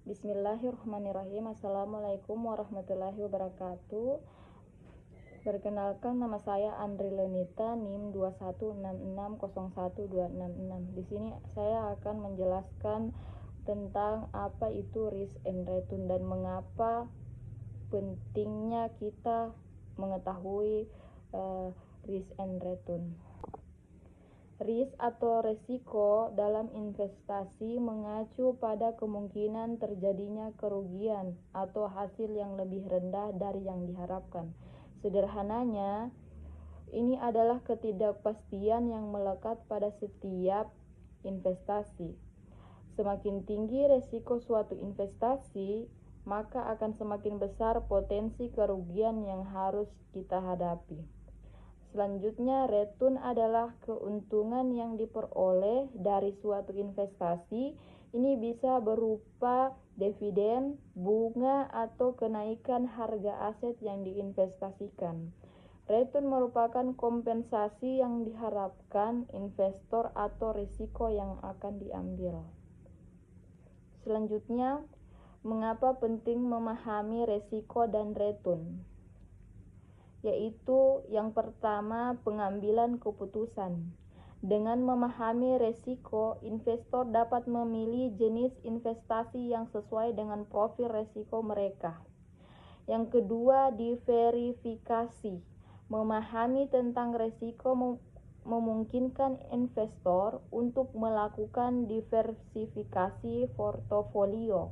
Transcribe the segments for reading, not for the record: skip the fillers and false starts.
Bismillahirrahmanirrahim. Assalamualaikum warahmatullahi wabarakatuh. Perkenalkan, nama saya Andri Lenita, NIM 2166012666. Di sini saya akan menjelaskan tentang apa itu risk and return dan mengapa pentingnya kita mengetahui risk and return. Risk atau resiko dalam investasi mengacu pada kemungkinan terjadinya kerugian atau hasil yang lebih rendah dari yang diharapkan. Sederhananya, ini adalah ketidakpastian yang melekat pada setiap investasi. Semakin tinggi resiko suatu investasi, maka akan semakin besar potensi kerugian yang harus kita hadapi. Selanjutnya, return adalah keuntungan yang diperoleh dari suatu investasi. Ini bisa berupa dividen, bunga, atau kenaikan harga aset yang diinvestasikan. Return merupakan kompensasi yang diharapkan investor atau risiko yang akan diambil. Selanjutnya, mengapa penting memahami risiko dan return? Yaitu yang pertama, pengambilan keputusan. Dengan memahami risiko, investor dapat memilih jenis investasi yang sesuai dengan profil risiko mereka. Yang kedua, diverifikasi. Memahami tentang risiko memungkinkan investor untuk melakukan diversifikasi portofolio.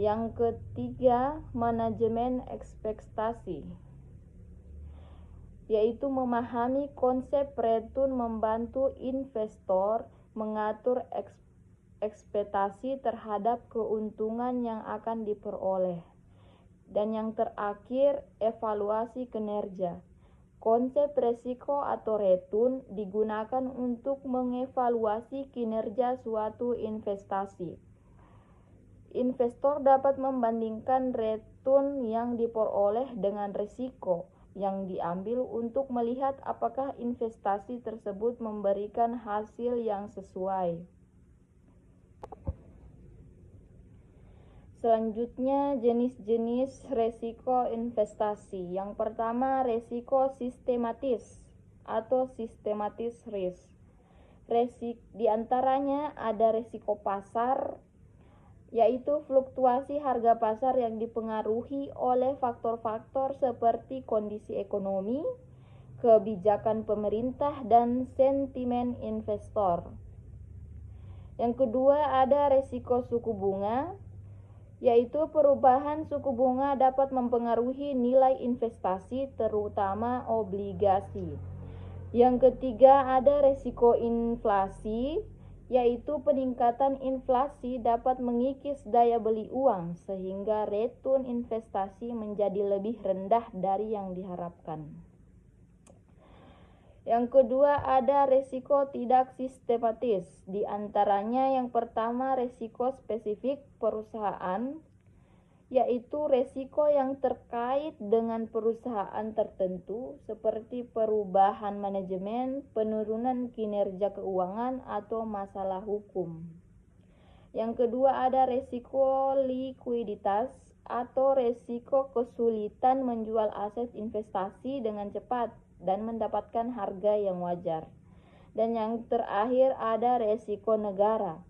Yang ketiga, manajemen ekspektasi, yaitu memahami konsep return membantu investor mengatur ekspektasi terhadap keuntungan yang akan diperoleh. Dan yang terakhir, evaluasi kinerja. Konsep resiko atau return digunakan untuk mengevaluasi kinerja suatu investasi. Investor dapat membandingkan return yang diperoleh dengan risiko yang diambil untuk melihat apakah investasi tersebut memberikan hasil yang sesuai. Selanjutnya, jenis-jenis risiko investasi. Yang pertama, risiko sistematis atau systematic risk. Di antaranya ada risiko pasar, yaitu fluktuasi harga pasar yang dipengaruhi oleh faktor-faktor seperti kondisi ekonomi, kebijakan pemerintah, dan sentimen investor. Yang kedua, ada risiko suku bunga, yaitu perubahan suku bunga dapat mempengaruhi nilai investasi, terutama obligasi. Yang ketiga, ada risiko inflasi, yaitu peningkatan inflasi dapat mengikis daya beli uang sehingga return investasi menjadi lebih rendah dari yang diharapkan. Yang kedua, ada risiko tidak sistematis. Di antaranya yang pertama, risiko spesifik perusahaan, yaitu risiko yang terkait dengan perusahaan tertentu seperti perubahan manajemen, penurunan kinerja keuangan, atau masalah hukum. Yang kedua, ada risiko likuiditas atau risiko kesulitan menjual aset investasi dengan cepat dan mendapatkan harga yang wajar. Dan yang terakhir, ada risiko negara,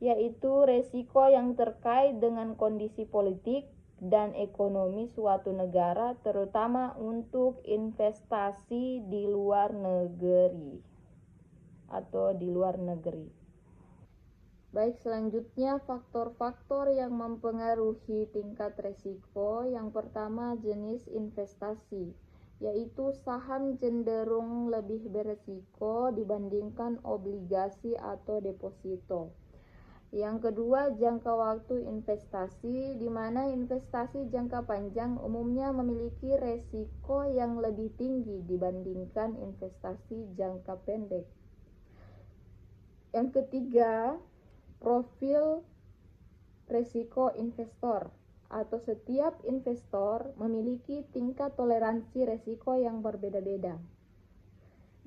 yaitu risiko yang terkait dengan kondisi politik dan ekonomi suatu negara, terutama untuk investasi di luar negeri atau di luar negeri. Baik, selanjutnya faktor-faktor yang mempengaruhi tingkat risiko. Yang pertama, jenis investasi, yaitu saham cenderung lebih berisiko dibandingkan obligasi atau deposito. Yang kedua, jangka waktu investasi, di mana investasi jangka panjang umumnya memiliki risiko yang lebih tinggi dibandingkan investasi jangka pendek. Yang ketiga, profil risiko investor, atau setiap investor memiliki tingkat toleransi risiko yang berbeda-beda.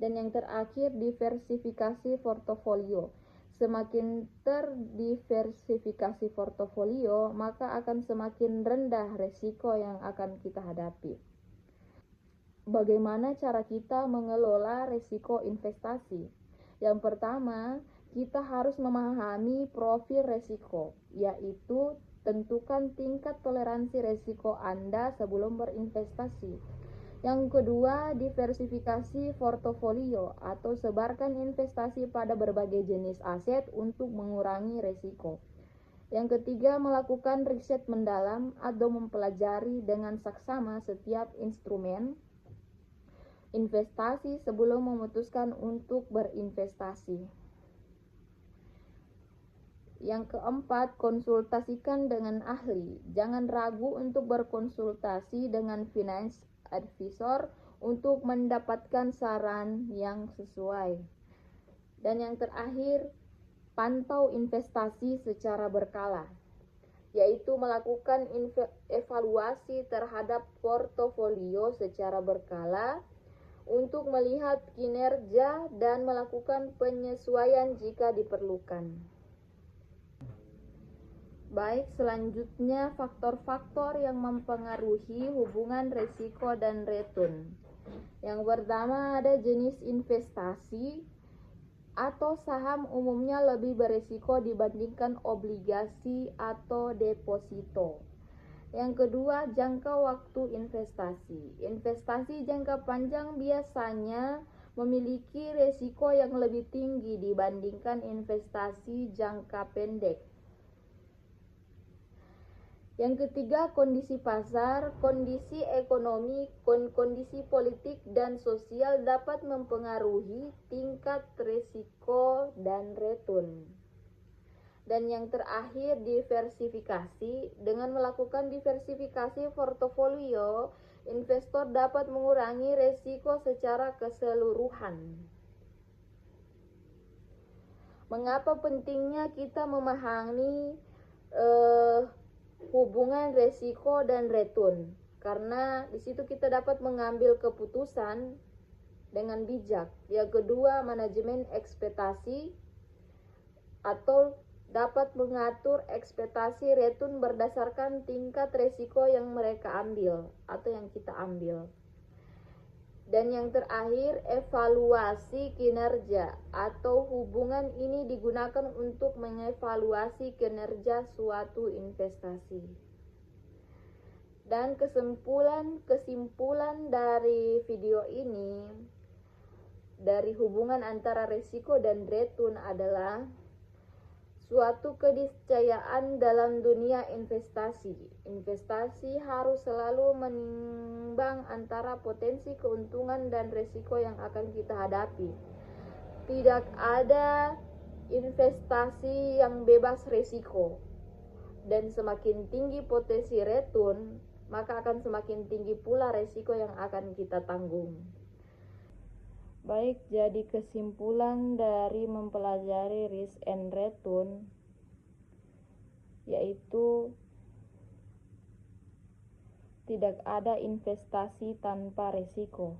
Dan yang terakhir, diversifikasi portofolio. Semakin terdiversifikasi portofolio, maka akan semakin rendah resiko yang akan kita hadapi. Bagaimana cara kita mengelola resiko investasi? Yang pertama, kita harus memahami profil resiko, yaitu tentukan tingkat toleransi resiko Anda sebelum berinvestasi. Yang kedua, diversifikasi portofolio atau sebarkan investasi pada berbagai jenis aset untuk mengurangi risiko. Yang ketiga, melakukan riset mendalam atau mempelajari dengan saksama setiap instrumen investasi sebelum memutuskan untuk berinvestasi. Yang keempat, konsultasikan dengan ahli. Jangan ragu untuk berkonsultasi dengan finance advisor untuk mendapatkan saran yang sesuai. Dan yang terakhir, pantau investasi secara berkala, yaitu melakukan evaluasi terhadap portofolio secara berkala untuk melihat kinerja dan melakukan penyesuaian jika diperlukan. Baik, selanjutnya faktor-faktor yang mempengaruhi hubungan risiko dan return. Yang pertama ada jenis investasi atau saham umumnya lebih berisiko dibandingkan obligasi atau deposito. Yang kedua, jangka waktu investasi. Investasi jangka panjang biasanya memiliki risiko yang lebih tinggi dibandingkan investasi jangka pendek. Yang ketiga, kondisi pasar, kondisi ekonomi, kondisi politik dan sosial dapat mempengaruhi tingkat risiko dan return. Dan yang terakhir, diversifikasi. Dengan melakukan diversifikasi portofolio, investor dapat mengurangi risiko secara keseluruhan. Mengapa pentingnya kita memahami hubungan resiko dan return? Karena di situ kita dapat mengambil keputusan dengan bijak. Yang kedua, manajemen ekspektasi atau dapat mengatur ekspektasi return berdasarkan tingkat resiko yang mereka ambil atau yang kita ambil. Dan yang terakhir, evaluasi kinerja atau hubungan ini digunakan untuk mengevaluasi kinerja suatu investasi. Dan kesimpulan dari video ini dari hubungan antara risiko dan return adalah suatu keniscayaan dalam dunia investasi. Investasi harus selalu menimbang antara potensi keuntungan dan risiko yang akan kita hadapi. Tidak ada investasi yang bebas risiko. Dan semakin tinggi potensi return, maka akan semakin tinggi pula risiko yang akan kita tanggung. Baik, jadi kesimpulan dari mempelajari risk and return yaitu tidak ada investasi tanpa risiko.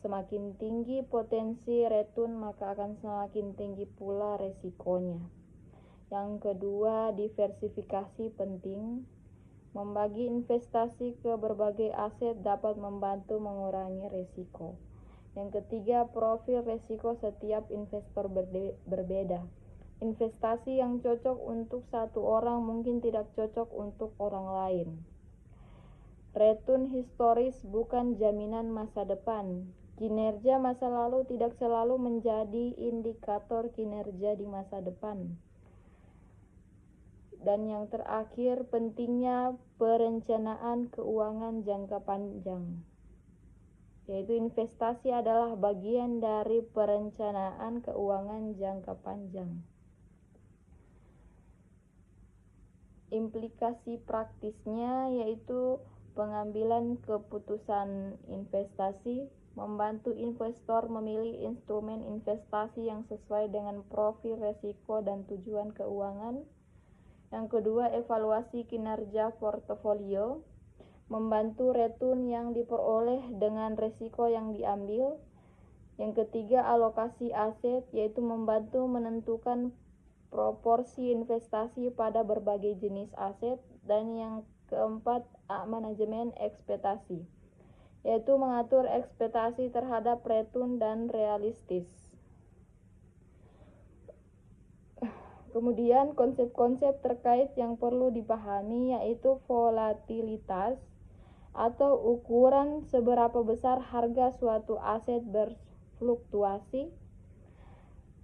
Semakin tinggi potensi return, maka akan semakin tinggi pula risikonya. Yang kedua, diversifikasi penting. Membagi investasi ke berbagai aset dapat membantu mengurangi risiko. Yang ketiga, profil risiko setiap investor berbeda. Investasi yang cocok untuk satu orang mungkin tidak cocok untuk orang lain. Return historis bukan jaminan masa depan. Kinerja masa lalu tidak selalu menjadi indikator kinerja di masa depan. Dan yang terakhir, pentingnya perencanaan keuangan jangka panjang. Yaitu investasi adalah bagian dari perencanaan keuangan jangka panjang. Implikasi praktisnya yaitu pengambilan keputusan investasi, membantu investor memilih instrumen investasi yang sesuai dengan profil risiko dan tujuan keuangan. Yang kedua, evaluasi kinerja portofolio, membantu return yang diperoleh dengan risiko yang diambil. Yang ketiga, alokasi aset, yaitu membantu menentukan proporsi investasi pada berbagai jenis aset. Dan yang keempat, manajemen ekspektasi, yaitu mengatur ekspektasi terhadap return dan realistis. Kemudian konsep-konsep terkait yang perlu dipahami yaitu volatilitas atau ukuran seberapa besar harga suatu aset berfluktuasi.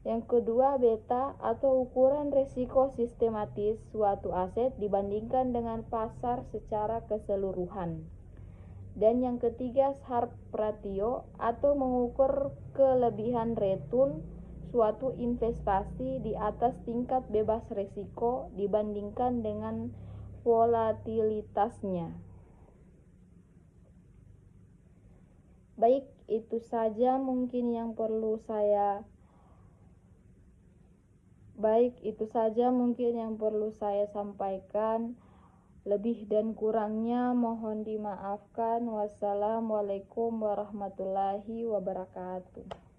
Yang kedua, beta atau ukuran risiko sistematis suatu aset dibandingkan dengan pasar secara keseluruhan. Dan yang ketiga, Sharpe ratio atau mengukur kelebihan return suatu investasi di atas tingkat bebas risiko dibandingkan dengan volatilitasnya. Baik, itu saja mungkin yang perlu saya sampaikan. Lebih dan kurangnya mohon dimaafkan. Wassalamualaikum warahmatullahi wabarakatuh.